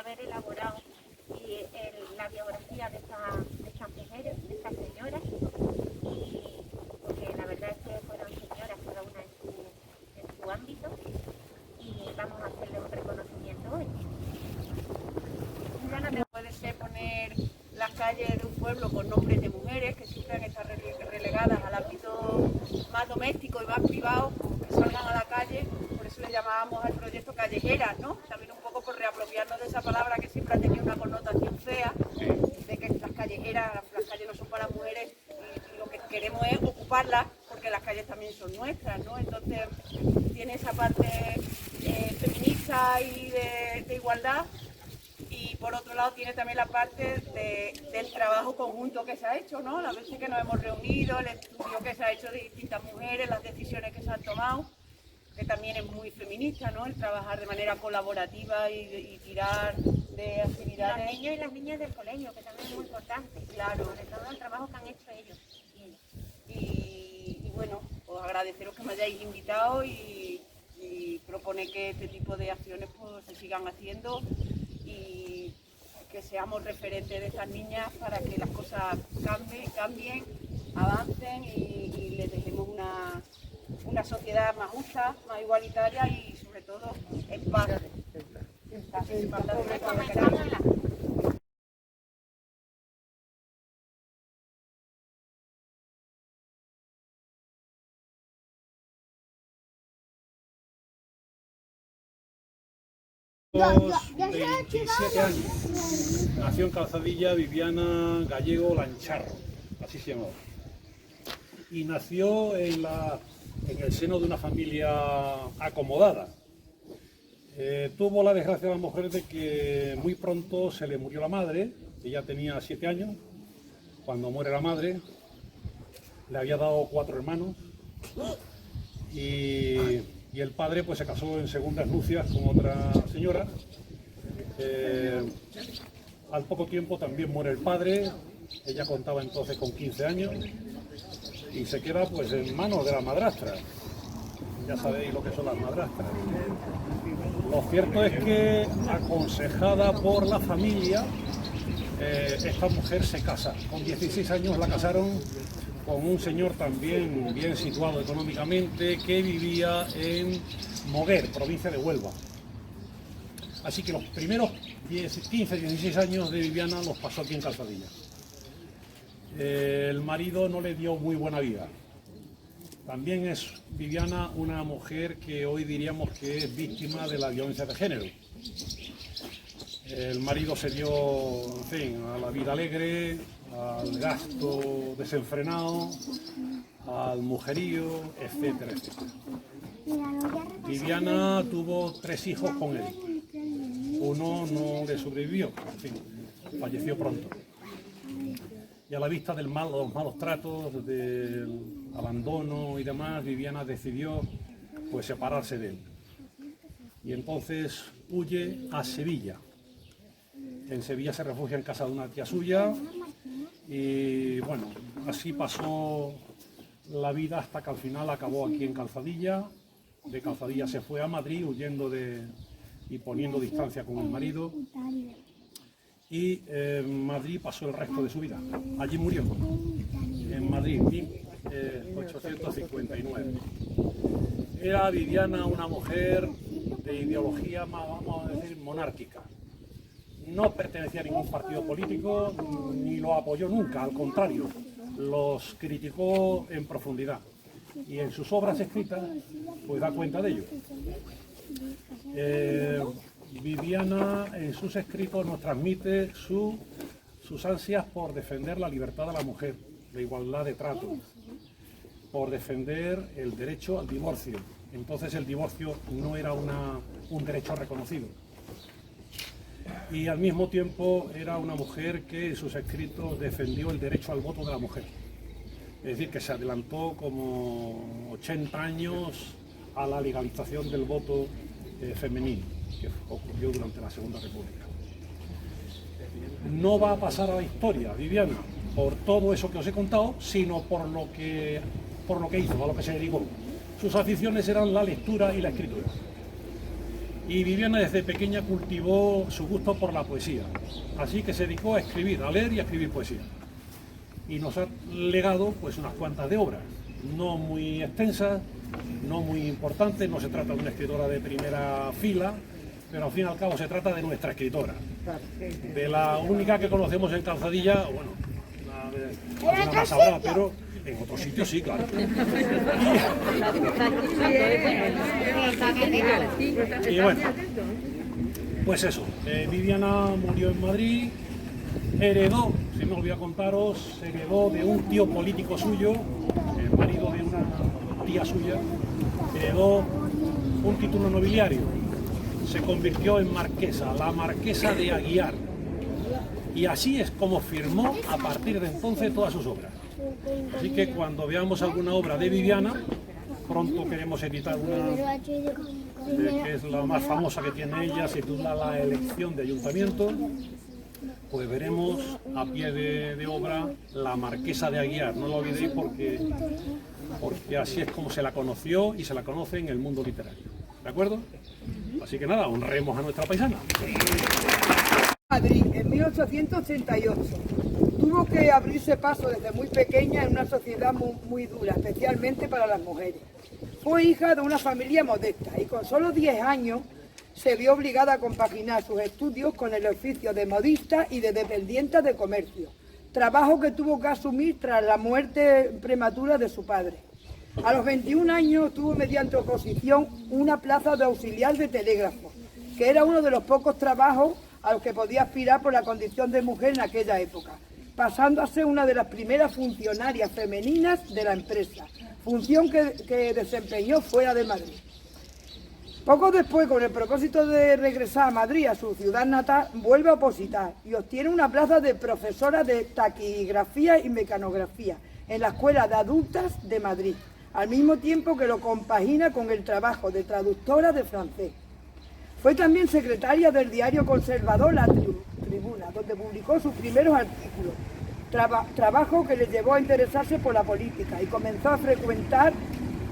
haber elaborado la biografía de estas mujeres, de estas señoras, y porque la verdad es que fueron señoras cada una en su ámbito, y vamos a hacerle un reconocimiento hoy. No puede ser poner las calles de un pueblo con nombres de mujeres que siempre han estado relegadas al ámbito más doméstico y más privado, que salgan a la calle. Por eso le llamábamos al proyecto callejeras, ¿no? También un poco por reapropiarnos de esa palabra que siempre ha tenido una connotación fea, de que las callejeras, las calles no son para las mujeres, y lo que queremos es ocuparlas porque las calles también son nuestras, ¿no? Entonces tiene esa parte feminista y de igualdad. Y por otro lado tiene también la parte del trabajo conjunto que se ha hecho, ¿no? Las veces que nos hemos reunido, el estudio que se ha hecho de distintas mujeres, las decisiones que se han tomado, que también es muy feminista, ¿no? El trabajar de manera colaborativa y tirar de actividades. Los niños y las niñas del colegio, que también es muy importante. Claro. Sobre todo el trabajo que han hecho ellos y ellas. Y bueno, os agradeceros que me hayáis invitado y propone que este tipo de acciones pues, se sigan haciendo y que seamos referentes de estas niñas para que las cosas cambien, avancen y les dejemos una sociedad más justa, más igualitaria y sobre todo en paz. Los 27 años. Nació en Calzadilla Viviana Gallego Lancharro, así se llamaba. Y nació en el seno de una familia acomodada. Tuvo la desgracia de la mujer de que muy pronto se le murió la madre. Ella tenía 7 años cuando muere la madre. Le había dado 4 hermanos y el padre pues se casó en segundas nupcias con otra señora. Al poco tiempo también muere el padre. Ella contaba entonces con 15 años y se queda pues en manos de la madrastra. Ya sabéis lo que son las madrastras. Lo cierto es que, aconsejada por la familia, esta mujer se casa. Con 16 años la casaron con un señor también bien situado económicamente que vivía en Moguer, provincia de Huelva. Así que los primeros 15, 16 años de Viviana los pasó aquí en Calzadilla. El marido no le dio muy buena vida. También es Viviana una mujer que hoy diríamos que es víctima de la violencia de género. El marido se dio, en fin, a la vida alegre, al gasto desenfrenado, al mujerío, etcétera, etcétera. Viviana tuvo 3 hijos con él. Uno no le sobrevivió, en fin, falleció pronto. Y a la vista de los malos tratos, del abandono y demás, Viviana decidió pues separarse de él. Y entonces huye a Sevilla. En Sevilla se refugia en casa de una tía suya y bueno, así pasó la vida hasta que al final acabó aquí en Calzadilla. De Calzadilla se fue a Madrid huyendo y poniendo distancia con el marido. Y en Madrid pasó el resto de su vida. Allí murió, en Madrid, en 1859. Era Viviana una mujer de ideología, vamos a decir, monárquica. No pertenecía a ningún partido político, ni lo apoyó nunca, al contrario, los criticó en profundidad. Y en sus obras escritas, pues da cuenta de ello. Viviana en sus escritos nos transmite sus ansias por defender la libertad de la mujer, la igualdad de trato, por defender el derecho al divorcio. Entonces el divorcio no era un derecho reconocido. Y al mismo tiempo era una mujer que en sus escritos defendió el derecho al voto de la mujer. Es decir, que se adelantó como 80 años a la legalización del voto femenino, que ocurrió durante la Segunda República. No va a pasar a la historia, Viviana, por todo eso que os he contado, sino por lo que hizo, a lo que se dedicó. Sus aficiones eran la lectura y la escritura. Y Viviana desde pequeña cultivó su gusto por la poesía, así que se dedicó a escribir, a leer y a escribir poesía. Y nos ha legado pues unas cuantas de obras, no muy extensas, no muy importantes, no se trata de una escritora de primera fila, pero al fin y al cabo se trata de nuestra escritora. De la única que conocemos en Calzadilla, bueno, una más habrá, pero en otros sitios sí, claro. Y bueno, pues eso, Viviana murió en Madrid, heredó, si me olvidó contaros, heredó de un tío político suyo, el marido de una tía suya, heredó un título nobiliario, se convirtió en marquesa, la marquesa de Aguiar, y así es como firmó a partir de entonces todas sus obras. Así que cuando veamos alguna obra de Viviana, pronto queremos editar una que es la más famosa que tiene ella, se titula La elección de ayuntamiento, pues veremos a pie de obra la marquesa de Aguiar, no lo olvidéis porque así es como se la conoció y se la conoce en el mundo literario, ¿de acuerdo? Así que nada, honremos a nuestra paisana. Madrid, en 1888. Tuvo que abrirse paso desde muy pequeña en una sociedad muy dura, especialmente para las mujeres. Fue hija de una familia modesta y con solo 10 años se vio obligada a compaginar sus estudios con el oficio de modista y de dependienta de comercio, trabajo que tuvo que asumir tras la muerte prematura de su padre. A los 21 años tuvo mediante oposición una plaza de auxiliar de telégrafo, que era uno de los pocos trabajos a los que podía aspirar por la condición de mujer en aquella época, pasando a ser una de las primeras funcionarias femeninas de la empresa, función que desempeñó fuera de Madrid. Poco después, con el propósito de regresar a Madrid, a su ciudad natal, vuelve a opositar y obtiene una plaza de profesora de taquigrafía y mecanografía en la Escuela de Adultas de Madrid, al mismo tiempo que lo compagina con el trabajo de traductora de francés. Fue también secretaria del diario conservador La Tribuna, donde publicó sus primeros artículos, trabajo que le llevó a interesarse por la política y comenzó a frecuentar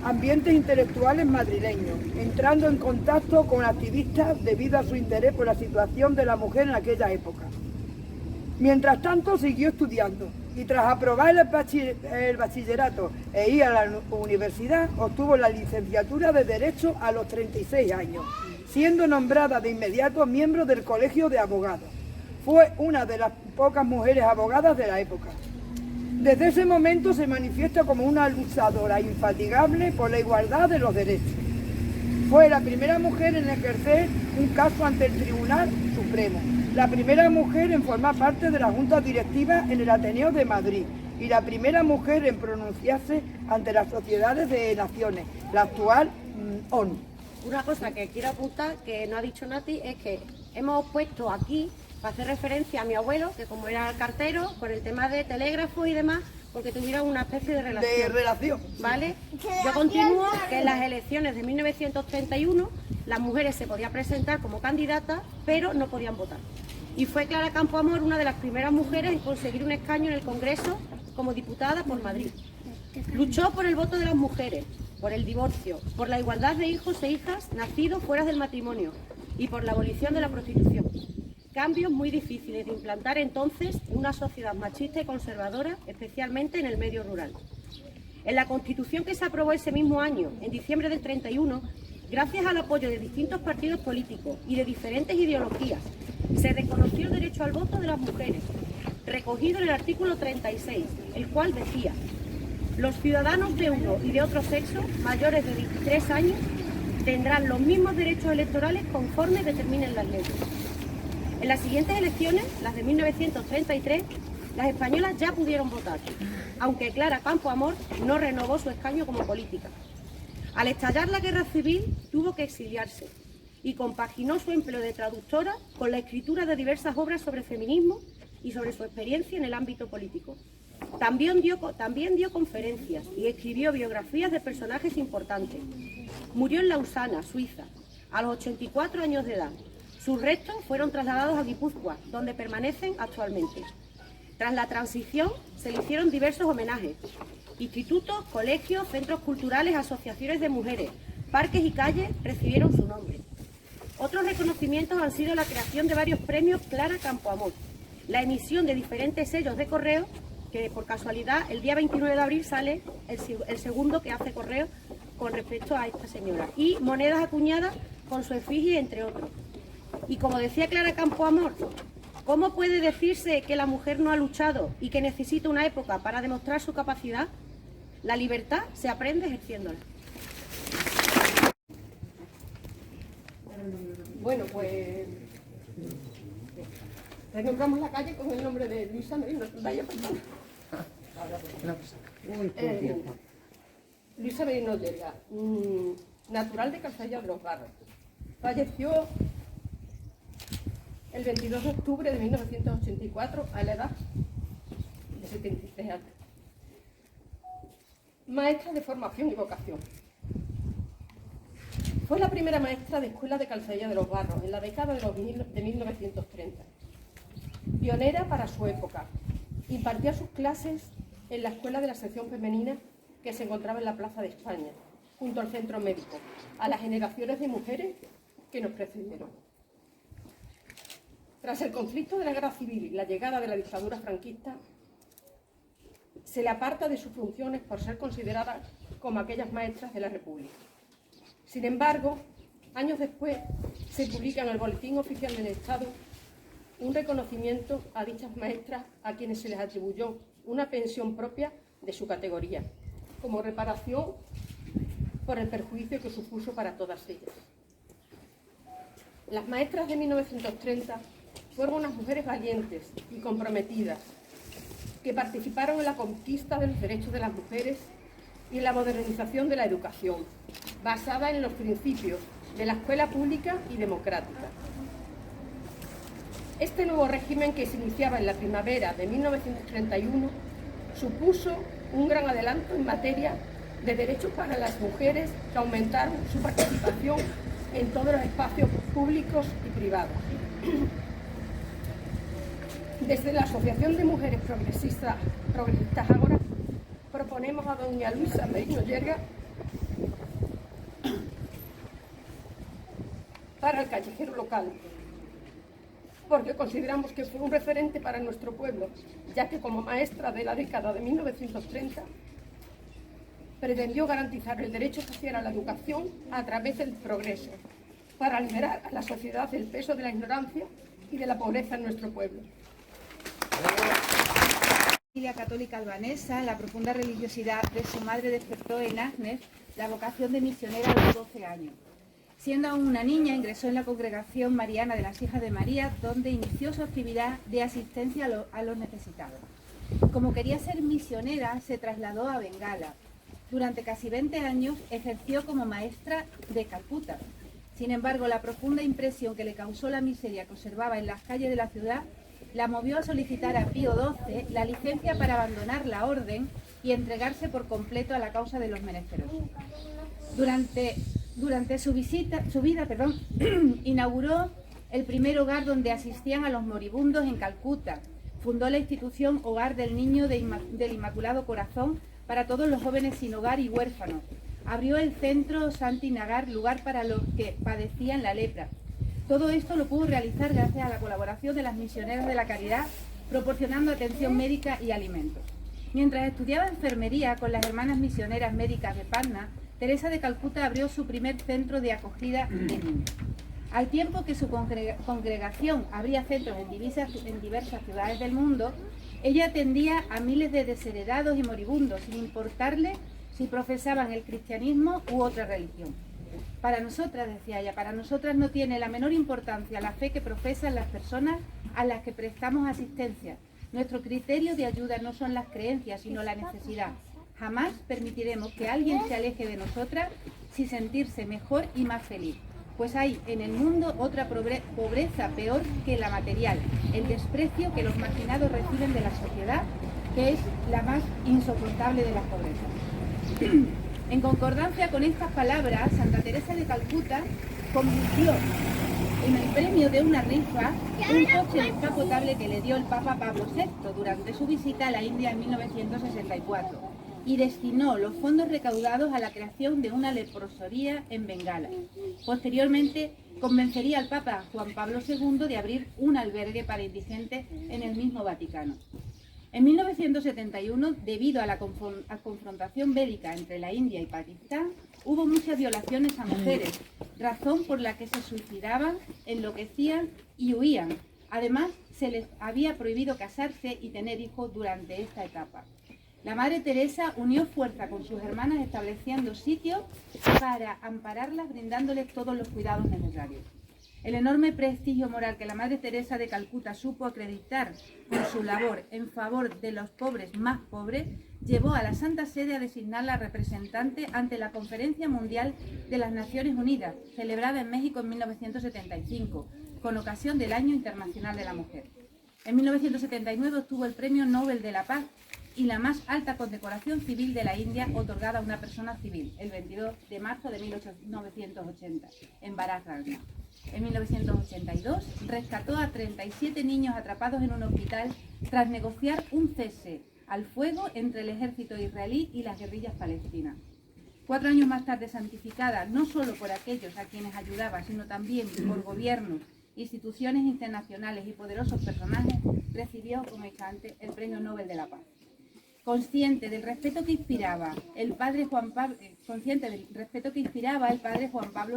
ambientes intelectuales madrileños, entrando en contacto con activistas debido a su interés por la situación de la mujer en aquella época. Mientras tanto siguió estudiando y tras aprobar el bachillerato e ir a la universidad, obtuvo la licenciatura de Derecho a los 36 años, siendo nombrada de inmediato miembro del Colegio de Abogados. Fue una de las pocas mujeres abogadas de la época. Desde ese momento se manifiesta como una luchadora infatigable por la igualdad de los derechos. Fue la primera mujer en ejercer un caso ante el Tribunal Supremo, la primera mujer en formar parte de la Junta Directiva en el Ateneo de Madrid y la primera mujer en pronunciarse ante las sociedades de naciones, la actual ONU. Una cosa que quiero apuntar, que no ha dicho Nati, es que hemos puesto aquí, para hacer referencia a mi abuelo, que como era cartero, con el tema de telégrafo y demás, porque tuvieron una especie de relación. ¿Vale? Yo continúo que en las elecciones de 1931 las mujeres se podían presentar como candidatas, pero no podían votar. Y fue Clara Campoamor una de las primeras mujeres en conseguir un escaño en el Congreso como diputada por Madrid. Luchó por el voto de las mujeres, por el divorcio, por la igualdad de hijos e hijas nacidos fuera del matrimonio y por la abolición de la prostitución. Cambios muy difíciles de implantar entonces en una sociedad machista y conservadora, especialmente en el medio rural. En la Constitución que se aprobó ese mismo año, en diciembre del 31, gracias al apoyo de distintos partidos políticos y de diferentes ideologías, se reconoció el derecho al voto de las mujeres, recogido en el artículo 36, el cual decía: los ciudadanos de uno y de otro sexo, mayores de 23 años, tendrán los mismos derechos electorales conforme determinen las leyes. En las siguientes elecciones, las de 1933, las españolas ya pudieron votar, aunque Clara Campoamor no renovó su escaño como política. Al estallar la guerra civil, tuvo que exiliarse y compaginó su empleo de traductora con la escritura de diversas obras sobre feminismo y sobre su experiencia en el ámbito político. También dio conferencias y escribió biografías de personajes importantes. Murió en Lausana, Suiza, a los 84 años de edad. Sus restos fueron trasladados a Guipúzcoa, donde permanecen actualmente. Tras la transición, se le hicieron diversos homenajes. Institutos, colegios, centros culturales, asociaciones de mujeres, parques y calles recibieron su nombre. Otros reconocimientos han sido la creación de varios premios Clara Campoamor, la emisión de diferentes sellos de correo, que por casualidad el día 29 de abril sale el segundo que hace correo con respecto a esta señora, y monedas acuñadas con su efigie, entre otros. Y como decía Clara Campoamor, ¿cómo puede decirse que la mujer no ha luchado y que necesita una época para demostrar su capacidad? La libertad se aprende ejerciéndola. Bueno, pues renombramos la calle con el nombre de Luisa Merino. Luisa Merino Llera, natural de Calzella de los Barros. Falleció el 22 de octubre de 1984 a la edad de 73 años. Maestra de formación y vocación. Fue la primera maestra de escuela de Calzella de los Barros en la década de 1930. Pionera para su época. Impartía sus clases en la escuela de la sección femenina que se encontraba en la Plaza de España, junto al centro médico, a las generaciones de mujeres que nos precedieron. Tras el conflicto de la Guerra Civil y la llegada de la dictadura franquista, se le aparta de sus funciones por ser considerada como aquellas maestras de la República. Sin embargo, años después se publica en el Boletín Oficial del Estado un reconocimiento a dichas maestras a quienes se les atribuyó una pensión propia de su categoría, como reparación por el perjuicio que supuso para todas ellas. Las maestras de 1930 fueron unas mujeres valientes y comprometidas que participaron en la conquista de los derechos de las mujeres y en la modernización de la educación, basada en los principios de la escuela pública y democrática. Este nuevo régimen, que se iniciaba en la primavera de 1931, supuso un gran adelanto en materia de derechos para las mujeres, que aumentaron su participación en todos los espacios públicos y privados. Desde la Asociación de Mujeres Progresistas Ágora proponemos a doña Luisa Merino Llera para el callejero local, porque consideramos que fue un referente para nuestro pueblo, ya que como maestra de la década de 1930 pretendió garantizar el derecho social a la educación a través del progreso, para liberar a la sociedad del peso de la ignorancia y de la pobreza en nuestro pueblo. La familia católica albanesa, la profunda religiosidad de su madre despertó en Agnes la vocación de misionera a los 12 años. Siendo aún una niña, ingresó en la congregación mariana de las Hijas de María, donde inició su actividad de asistencia a los necesitados. Como quería ser misionera, se trasladó a Bengala. Durante casi 20 años ejerció como maestra de Calcuta. Sin embargo, la profunda impresión que le causó la miseria que observaba en las calles de la ciudad la movió a solicitar a Pío XII la licencia para abandonar la orden y entregarse por completo a la causa de los menesterosos. Durante su vida, inauguró el primer hogar donde asistían a los moribundos en Calcuta. Fundó la institución Hogar del Niño del Inmaculado Corazón para todos los jóvenes sin hogar y huérfanos. Abrió el centro Santi Nagar, lugar para los que padecían la lepra. Todo esto lo pudo realizar gracias a la colaboración de las misioneras de la caridad, proporcionando atención médica y alimentos. Mientras estudiaba enfermería con las hermanas misioneras médicas de Patna, Teresa de Calcuta abrió su primer centro de acogida de niños. Al tiempo que su congregación abría centros en diversas ciudades del mundo, ella atendía a miles de desheredados y moribundos, sin importarle si profesaban el cristianismo u otra religión. Para nosotras, decía ella, para nosotras no tiene la menor importancia la fe que profesan las personas a las que prestamos asistencia. Nuestro criterio de ayuda no son las creencias, sino la necesidad. Jamás permitiremos que alguien se aleje de nosotras sin sentirse mejor y más feliz. Pues hay en el mundo otra pobreza peor que la material, el desprecio que los marginados reciben de la sociedad, que es la más insoportable de las pobrezas. En concordancia con estas palabras, Santa Teresa de Calcuta convirtió en el premio de una rifa un coche descapotable que le dio el Papa Pablo VI durante su visita a la India en 1964. y destinó los fondos recaudados a la creación de una leprosería en Bengala. Posteriormente, convencería al Papa Juan Pablo II de abrir un albergue para indigentes en el mismo Vaticano. En 1971, debido a la confrontación bélica entre la India y Pakistán, hubo muchas violaciones a mujeres, razón por la que se suicidaban, enloquecían y huían. Además, se les había prohibido casarse y tener hijos durante esta etapa. La Madre Teresa unió fuerza con sus hermanas estableciendo sitios para ampararlas, brindándoles todos los cuidados necesarios. El enorme prestigio moral que la Madre Teresa de Calcuta supo acreditar con su labor en favor de los pobres más pobres, llevó a la Santa Sede a designarla representante ante la Conferencia Mundial de las Naciones Unidas, celebrada en México en 1975, con ocasión del Año Internacional de la Mujer. En 1979 obtuvo el Premio Nobel de la Paz y la más alta condecoración civil de la India otorgada a una persona civil, el 22 de marzo de 1980, en Barackpur. En 1982 rescató a 37 niños atrapados en un hospital tras negociar un cese al fuego entre el ejército israelí y las guerrillas palestinas. 4 años más tarde, santificada no solo por aquellos a quienes ayudaba, sino también por gobiernos, instituciones internacionales y poderosos personajes, recibió, como dije antes, el Premio Nobel de la Paz. Consciente del respeto que inspiraba el padre Juan Pablo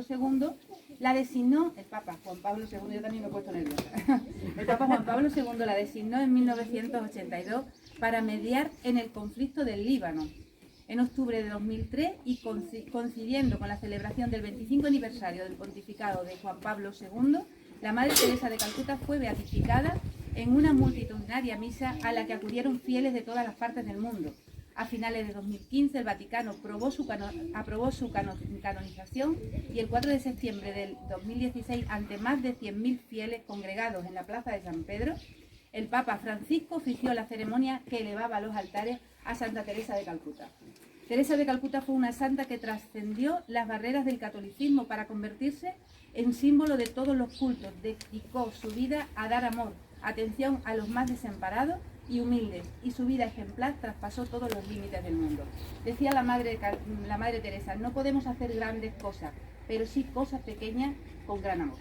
II, la designó, el Papa Juan Pablo II, yo también me he puesto nerviosa, el Papa Juan Pablo II la designó en 1982 para mediar en el conflicto del Líbano. En octubre de 2003, y coincidiendo con la celebración del 25 aniversario del pontificado de Juan Pablo II, la Madre Teresa de Calcuta fue beatificada en una multitudinaria misa a la que acudieron fieles de todas las partes del mundo. A finales de 2015, el Vaticano aprobó su canonización y el 4 de septiembre del 2016, ante más de 100.000 fieles congregados en la plaza de San Pedro, el Papa Francisco ofició la ceremonia que elevaba a los altares a Santa Teresa de Calcuta. Teresa de Calcuta fue una santa que trascendió las barreras del catolicismo para convertirse en símbolo de todos los cultos. Dedicó su vida a dar amor, atención a los más desamparados y humildes, y su vida ejemplar traspasó todos los límites del mundo. Decía la Madre Teresa: no podemos hacer grandes cosas, pero sí cosas pequeñas con gran amor.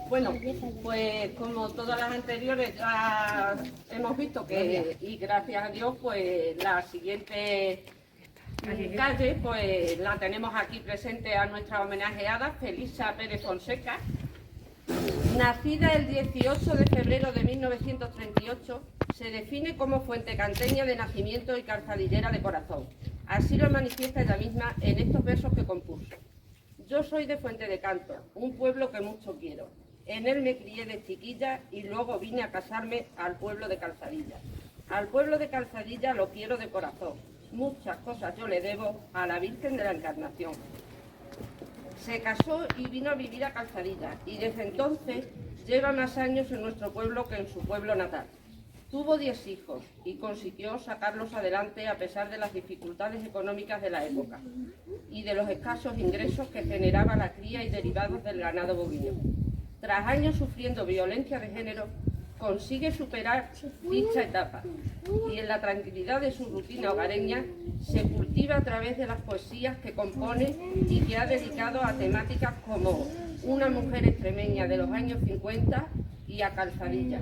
Bueno, pues como todas las anteriores ya hemos visto que, y gracias a Dios, pues la siguiente calle pues la tenemos aquí presente a nuestra homenajeada, Felisa Pérez Fonseca. Nacida el 18 de febrero de 1938, se define como fuentecanteña de nacimiento y calzadillera de corazón. Así lo manifiesta ella misma en estos versos que compuso. Yo soy de Fuente de Canto, un pueblo que mucho quiero. En él me crié de chiquilla y luego vine a casarme al pueblo de Calzadilla. Al pueblo de Calzadilla lo quiero de corazón. Muchas cosas yo le debo a la Virgen de la Encarnación. Se casó y vino a vivir a Calzadilla, y desde entonces lleva más años en nuestro pueblo que en su pueblo natal. Tuvo 10 hijos y consiguió sacarlos adelante a pesar de las dificultades económicas de la época y de los escasos ingresos que generaba la cría y derivados del ganado bovino. Tras años sufriendo violencia de género, consigue superar dicha etapa y en la tranquilidad de su rutina hogareña se cultiva a través de las poesías que compone y que ha dedicado a temáticas como una mujer extremeña de los años 50 y a Calzadilla,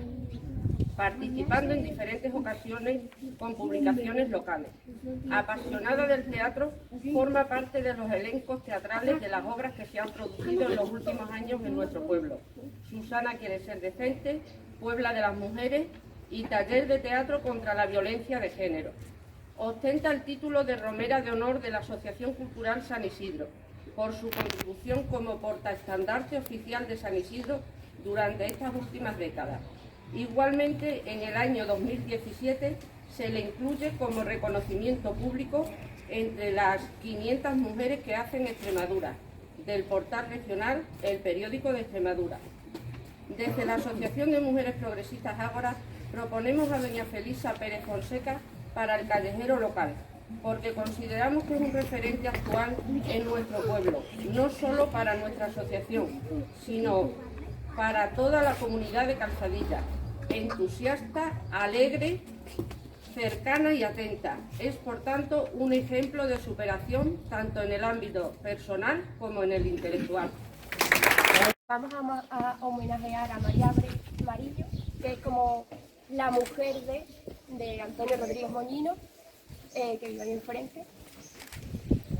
participando en diferentes ocasiones con publicaciones locales. Apasionada del teatro, forma parte de los elencos teatrales de las obras que se han producido en los últimos años en nuestro pueblo. Susana quiere ser decente, Puebla de las Mujeres y Taller de Teatro contra la Violencia de Género. Ostenta el título de Romera de Honor de la Asociación Cultural San Isidro, por su contribución como portaestandarte oficial de San Isidro durante estas últimas décadas. Igualmente, en el año 2017 se le incluye como reconocimiento público entre las 500 mujeres que hacen Extremadura, del portal regional El Periódico de Extremadura. Desde la Asociación de Mujeres Progresistas Ágora proponemos a doña Felisa Pérez Fonseca para el callejero local, porque consideramos que es un referente actual en nuestro pueblo, no solo para nuestra asociación, sino para toda la comunidad de Calzadilla, entusiasta, alegre cercana y atenta. Es, por tanto, un ejemplo de superación tanto en el ámbito personal como en el intelectual. Vamos a homenajear a María Abril Mariño, que es como la mujer de Antonio Rodríguez Moñino, que vive ahí enfrente.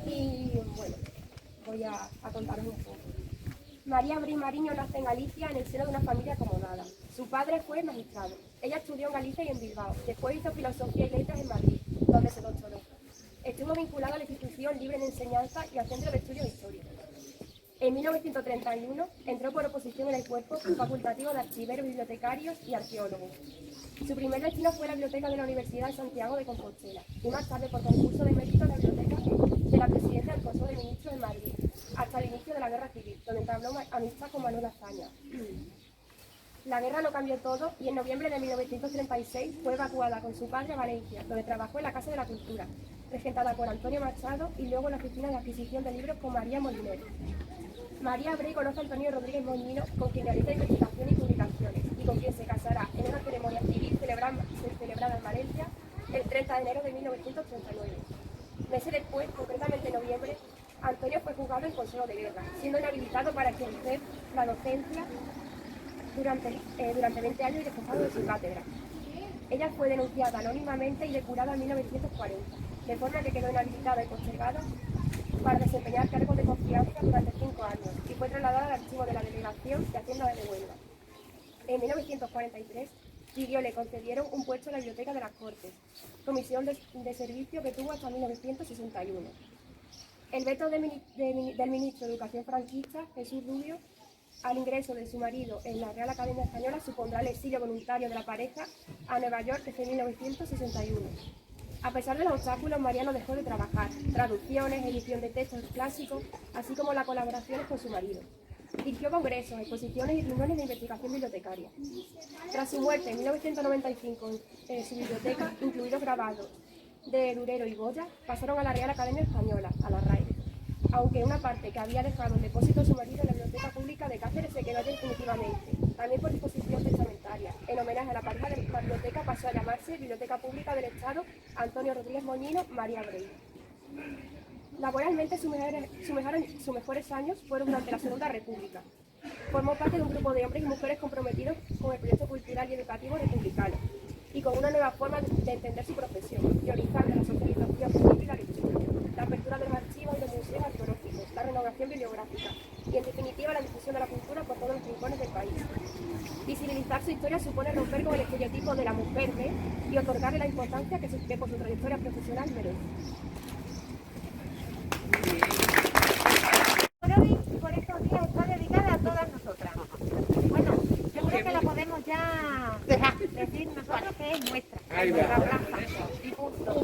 Y bueno, voy a contaros un poco. María Abril Mariño nace en Galicia en el seno de una familia acomodada. Su padre fue magistrado. Ella estudió en Galicia y en Bilbao. Después hizo filosofía y letras en Madrid, donde se doctoró. Estuvo vinculada a la institución libre de enseñanza y al Centro de Estudios Históricos. En 1931 entró por oposición en el cuerpo facultativo de archiveros, bibliotecarios y arqueólogos. Su primer destino fue la biblioteca de la Universidad de Santiago de Compostela y más tarde por concurso de mérito la biblioteca de la Presidencia del Consejo de Ministros en Madrid, hasta el inicio de la Guerra Civil, donde entabló amistad con Manuel Azaña. La guerra lo cambió todo y en noviembre de 1936 fue evacuada con su padre a Valencia, donde trabajó en la Casa de la Cultura, regentada por Antonio Machado y luego en la oficina de adquisición de libros con María Molinero. María Abril conoce a Antonio Rodríguez Moñino, con quien realiza investigación y publicaciones, y con quien se casará en una ceremonia civil celebrada en Valencia el 30 de enero de 1939. Meses después, concretamente en noviembre, Antonio fue juzgado en Consejo de Guerra, siendo inhabilitado para ejercer la docencia durante 20 años y despojado de su cátedra. Ella fue denunciada anónimamente y depurada en 1940, de forma que quedó inhabilitada y postergada para desempeñar cargos de confianza durante 5 años y fue trasladada al archivo de la Delegación de Hacienda de Huelva. En 1943, Lirio le concedieron un puesto en la Biblioteca de las Cortes, comisión de servicio que tuvo hasta 1961. El veto del ministro de Educación franquista, Jesús Rubio, al ingreso de su marido en la Real Academia Española supondrá el exilio voluntario de la pareja a Nueva York desde 1961. A pesar de los obstáculos, María no dejó de trabajar, traducciones, edición de textos clásicos, así como las colaboraciones con su marido. Dirigió congresos, exposiciones y reuniones de investigación bibliotecaria. Tras su muerte en 1995, su biblioteca, incluidos grabados de Durero y Goya, pasaron a la Real Academia Española, a la RAE, aunque una parte que había dejado en depósito su marido en la Biblioteca Pública de Cáceres se quedó definitivamente, también por disposición testamentaria. En homenaje a la pareja de la biblioteca pasó a llamarse Biblioteca Pública del Estado Antonio Rodríguez Moñino, María Abril. Laboralmente, sus mejores años fueron durante la Segunda República. Formó parte de un grupo de hombres y mujeres comprometidos con el proyecto cultural y educativo republicano y con una nueva forma de entender su profesión, priorizando la socialización y la lectura, la apertura de los archivos y los museos arqueológicos, la renovación bibliográfica y, en definitiva, la difusión de la cultura por todos los rincones del país. Visibilizar su historia supone romper con el estereotipo de la mujer y otorgarle la importancia que por su trayectoria profesional merece. Por estos días está dedicada a todas nosotras. Bueno, yo creo que la podemos ya decir nosotros que es nuestra. Y punto.